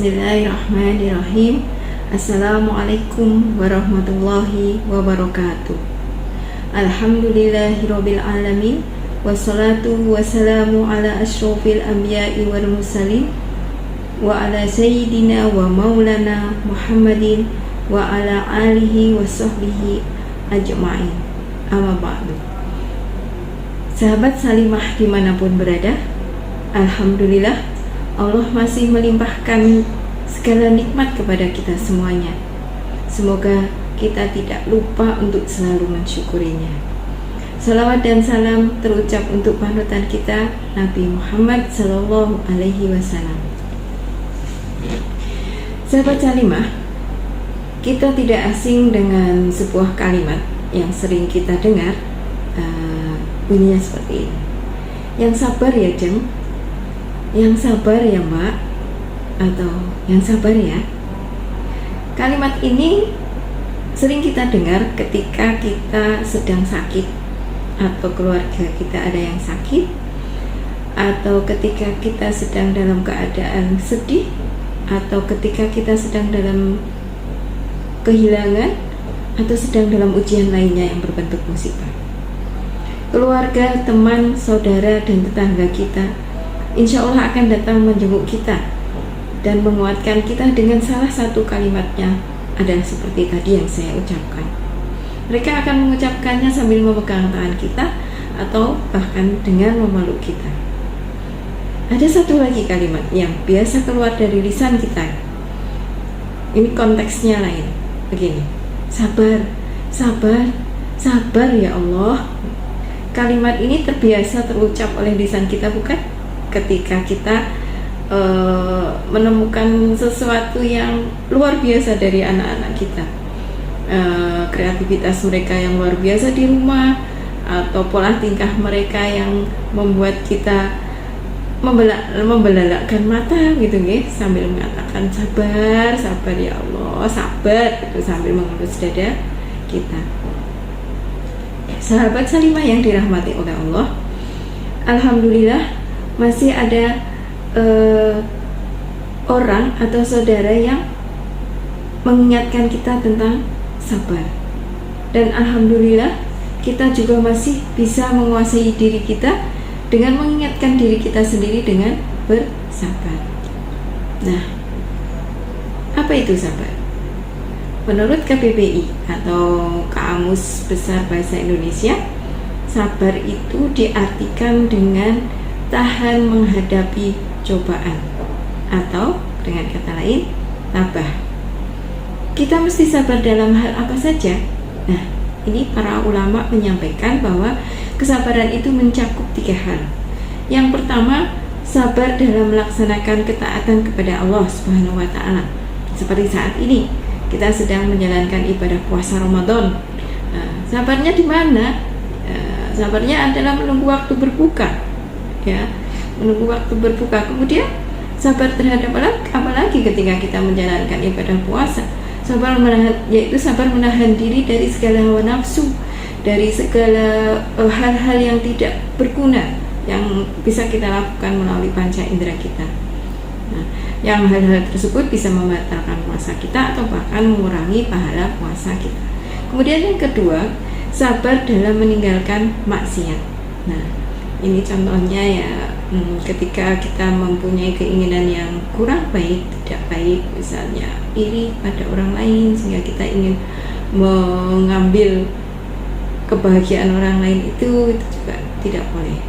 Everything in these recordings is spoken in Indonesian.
Bismillahirrahmanirrahim. Assalamualaikum warahmatullahi wabarakatuh. Alhamdulillahirabbil alamin. Wassalatu wassalamu ala asyrofil anbiya'i wal mursalin wa ala sayyidina wa maulana Muhammadin wa ala alihi wa sahbihi ajma'in. Amma ba'du. Sahabat Salimah dimanapun berada, alhamdulillah Allah masih melimpahkan segala nikmat kepada kita semuanya. Semoga kita tidak lupa untuk selalu mensyukurinya. Salawat dan salam terucap untuk panutan kita, Nabi Muhammad Sallallahu Alaihi Wasallam. Sahabat Salimah, kita tidak asing dengan sebuah kalimat yang sering kita dengar, bunyinya seperti ini. Yang sabar ya Jeng, yang sabar ya Mbak, atau yang sabar ya. Kalimat ini sering kita dengar ketika kita sedang sakit, atau keluarga kita ada yang sakit, atau ketika kita sedang dalam keadaan sedih, atau ketika kita sedang dalam kehilangan, atau sedang dalam ujian lainnya yang berbentuk musibah. Keluarga, teman, saudara, dan tetangga kita insya Allah akan datang menjenguk kita dan menguatkan kita dengan salah satu kalimatnya adalah seperti tadi yang saya ucapkan. Mereka akan mengucapkannya sambil memegang tangan kita atau bahkan dengan memeluk kita. Ada satu lagi kalimat yang biasa keluar dari lisan kita. Ini konteksnya lain. Begini, sabar, sabar, sabar ya Allah. Kalimat ini terbiasa terucap oleh lisan kita, bukan? Ketika kita menemukan sesuatu yang luar biasa dari anak-anak kita, kreativitas mereka yang luar biasa di rumah, atau pola tingkah mereka yang membuat kita membelalakkan mata gitu nih, sambil mengatakan sabar, sabar ya Allah, sabar, itu sambil mengelus dada kita. Sahabat Salimah yang dirahmati oleh Allah, alhamdulillah masih ada orang atau saudara yang mengingatkan kita tentang sabar. Dan alhamdulillah kita juga masih bisa menguasai diri kita dengan mengingatkan diri kita sendiri dengan bersabar. Nah, apa itu sabar? Menurut KBBI atau Kamus Besar Bahasa Indonesia, sabar itu diartikan dengan tahan menghadapi cobaan, atau dengan kata lain, tabah. Kita mesti sabar dalam hal apa saja? Nah, ini para ulama menyampaikan bahwa kesabaran itu mencakup 3 hal. Yang pertama, sabar dalam melaksanakan ketaatan kepada Allah Subhanahu wa Ta'ala. Seperti saat ini kita sedang menjalankan ibadah puasa Ramadan. Sabarnya di mana? Sabarnya adalah menunggu waktu berbuka, ya, menunggu waktu berbuka. Kemudian sabar terhadap apa lagi ketika kita menjalankan ibadah puasa? Sabar menahan, yaitu sabar menahan diri dari segala hawa nafsu, dari segala hal-hal yang tidak berguna yang bisa kita lakukan melalui panca indera kita. Nah, yang hal-hal tersebut bisa membatalkan puasa kita atau bahkan mengurangi pahala puasa kita. Kemudian yang kedua, sabar dalam meninggalkan maksiat. Nah, ini contohnya ya, ketika kita mempunyai keinginan yang kurang baik, tidak baik, misalnya iri pada orang lain sehingga kita ingin mengambil kebahagiaan orang lain, itu juga tidak boleh,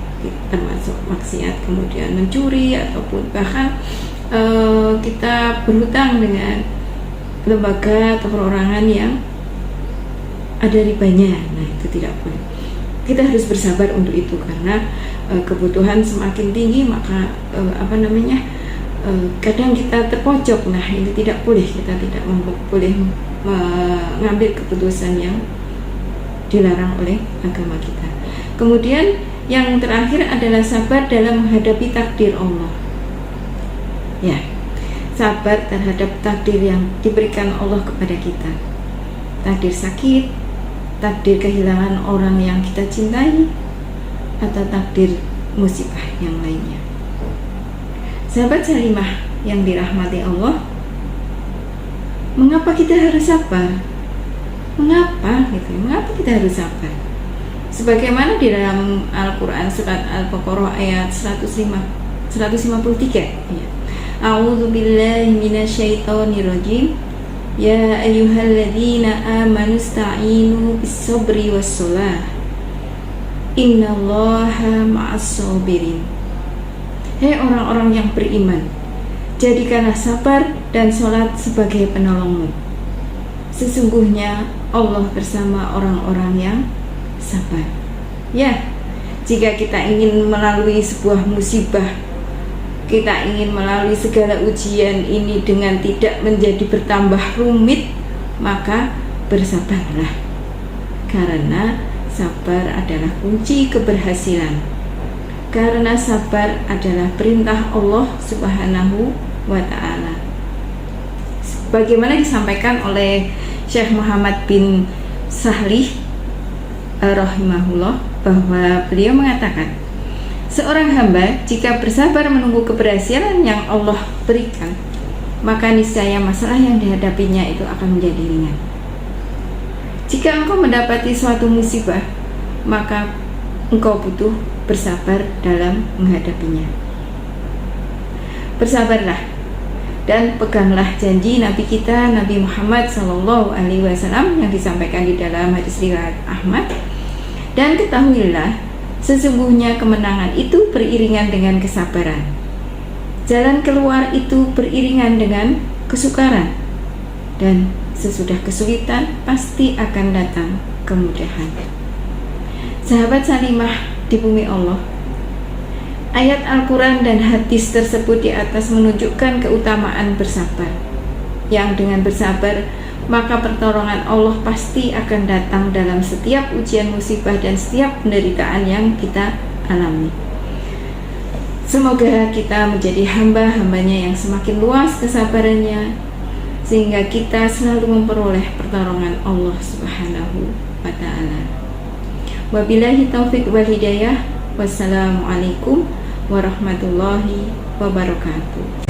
termasuk maksiat. Kemudian mencuri ataupun bahkan kita berhutang dengan lembaga atau perorangan yang ada ribanya, nah itu tidak boleh. Kita harus bersabar untuk itu karena kebutuhan semakin tinggi, maka kadang kita terpojok. Nah, ini tidak boleh, kita tidak boleh mengambil keputusan yang dilarang oleh agama kita. Kemudian yang terakhir adalah sabar dalam menghadapi takdir Allah. Ya, sabar terhadap takdir yang diberikan Allah kepada kita. Takdir sakit, takdir kehilangan orang yang kita cintai, atau takdir musibah yang lainnya. Sahabat Salimah yang dirahmati Allah, mengapa kita harus sabar? Mengapa kita harus sabar? Sebagaimana di dalam Al-Quran surat Al-Baqarah ayat 153 ya. A'udzu billahi minasyaitonir rajim. Ya ayyuhalladzina amanu sta'inu bis-sabri was-shalah. Innallaha ma'as-sabirin. Hei orang-orang yang beriman, jadikanlah sabar dan sholat sebagai penolongmu. Sesungguhnya Allah bersama orang-orang yang sabar. Ya, jika kita ingin melalui sebuah musibah, kita ingin melalui segala ujian ini dengan tidak menjadi bertambah rumit, maka bersabarlah. Karena sabar adalah kunci keberhasilan. Karena sabar adalah perintah Allah Subhanahu wa ta'ala. Bagaimana disampaikan oleh Syekh Muhammad bin Sahlih rahimahullah, bahwa beliau mengatakan, seorang hamba jika bersabar menunggu keberhasilan yang Allah berikan, maka niscaya masalah yang dihadapinya itu akan menjadi ringan. Jika engkau mendapati suatu musibah, maka engkau butuh bersabar dalam menghadapinya. Bersabarlah dan peganglah janji Nabi kita Nabi Muhammad SAW yang disampaikan di dalam hadis riwayat Ahmad. Dan ketahuilah, sesungguhnya kemenangan itu beriringan dengan kesabaran. Jalan keluar itu beriringan dengan kesukaran. Dan sesudah kesulitan pasti akan datang kemudahan. Sahabat Salimah di bumi Allah, ayat Al-Quran dan hadis tersebut di atas menunjukkan keutamaan bersabar. Yang dengan bersabar, maka pertolongan Allah pasti akan datang dalam setiap ujian musibah dan setiap penderitaan yang kita alami. Semoga kita menjadi hamba-hambanya yang semakin luas kesabarannya, sehingga kita selalu memperoleh pertolongan Allah Subhanahu wa ta'ala. Wabillahi taufiq wal hidayah. Wassalamualaikum warahmatullahi wabarakatuh.